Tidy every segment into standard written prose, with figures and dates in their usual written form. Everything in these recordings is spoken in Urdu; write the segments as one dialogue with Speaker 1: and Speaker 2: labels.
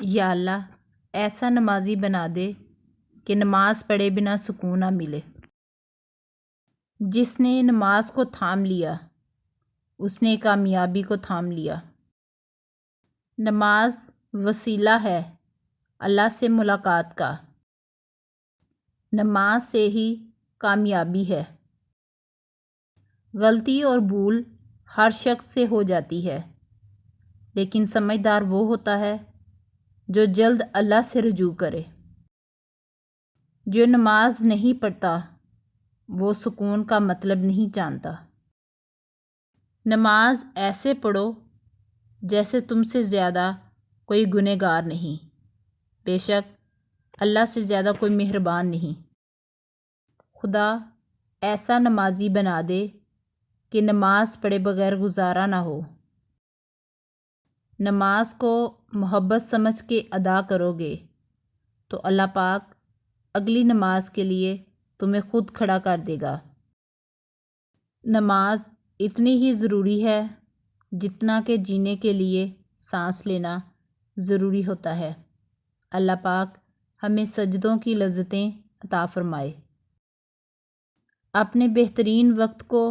Speaker 1: یا اللہ ایسا نمازی بنا دے کہ نماز پڑھے بنا سکون نہ ملے۔ جس نے نماز کو تھام لیا اس نے کامیابی کو تھام لیا۔ نماز وسیلہ ہے اللہ سے ملاقات کا، نماز سے ہی کامیابی ہے۔ غلطی اور بھول ہر شخص سے ہو جاتی ہے، لیکن سمجھدار وہ ہوتا ہے جو جلد اللہ سے رجوع کرے۔ جو نماز نہیں پڑھتا وہ سکون کا مطلب نہیں جانتا۔ نماز ایسے پڑھو جیسے تم سے زیادہ کوئی گنہگار نہیں، بے شک اللہ سے زیادہ کوئی مہربان نہیں۔ خدا ایسا نمازی بنا دے کہ نماز پڑھے بغیر گزارا نہ ہو۔ نماز کو محبت سمجھ کے ادا کرو گے تو اللہ پاک اگلی نماز کے لیے تمہیں خود کھڑا کر دے گا۔ نماز اتنی ہی ضروری ہے جتنا کہ جینے کے لیے سانس لینا ضروری ہوتا ہے۔ اللہ پاک ہمیں سجدوں کی لذتیں عطا فرمائے۔ اپنے بہترین وقت کو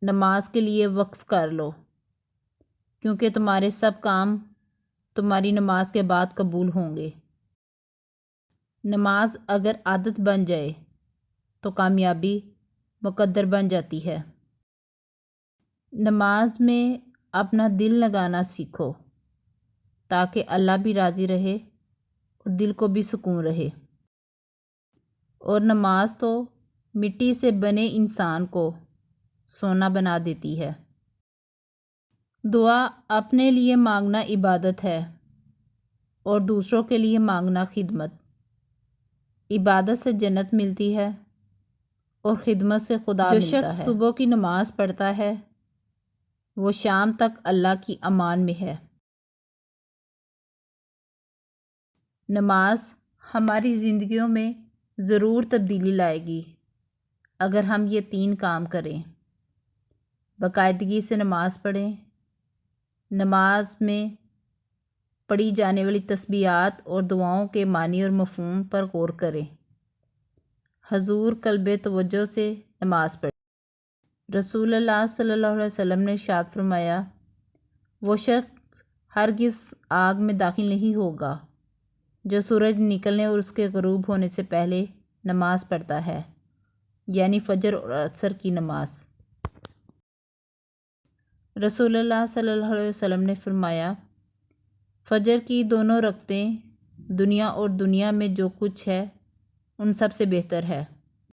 Speaker 1: نماز کے لیے وقف کر لو، کیونکہ تمہارے سب کام تمہاری نماز کے بعد قبول ہوں گے۔ نماز اگر عادت بن جائے تو کامیابی مقدر بن جاتی ہے۔ نماز میں اپنا دل لگانا سیکھو تاکہ اللہ بھی راضی رہے اور دل کو بھی سکون رہے۔ اور نماز تو مٹی سے بنے انسان کو سونا بنا دیتی ہے۔ دعا اپنے لیے مانگنا عبادت ہے اور دوسروں کے لیے مانگنا خدمت۔ عبادت سے جنت ملتی ہے اور خدمت سے خدا ملتا ہے۔ جو شخص صبح کی نماز پڑھتا ہے وہ شام تک اللہ کی امان میں ہے۔ نماز ہماری زندگیوں میں ضرور تبدیلی لائے گی اگر ہم یہ 3 کام کریں۔ باقاعدگی سے نماز پڑھیں، نماز میں پڑھی جانے والی تسبیحات اور دعاؤں کے معنی اور مفہوم پر غور کریں، حضور قلب توجہ سے نماز پڑھیں۔ رسول اللہ صلی اللہ علیہ وسلم نے ارشاد فرمایا، وہ شخص ہرگز آگ میں داخل نہیں ہوگا جو سورج نکلنے اور اس کے غروب ہونے سے پہلے نماز پڑھتا ہے، یعنی فجر اور عصر کی نماز۔ رسول اللہ صلی اللہ علیہ وسلم نے فرمایا، فجر کی 2 رکعتیں دنیا اور دنیا میں جو کچھ ہے ان سب سے بہتر ہے۔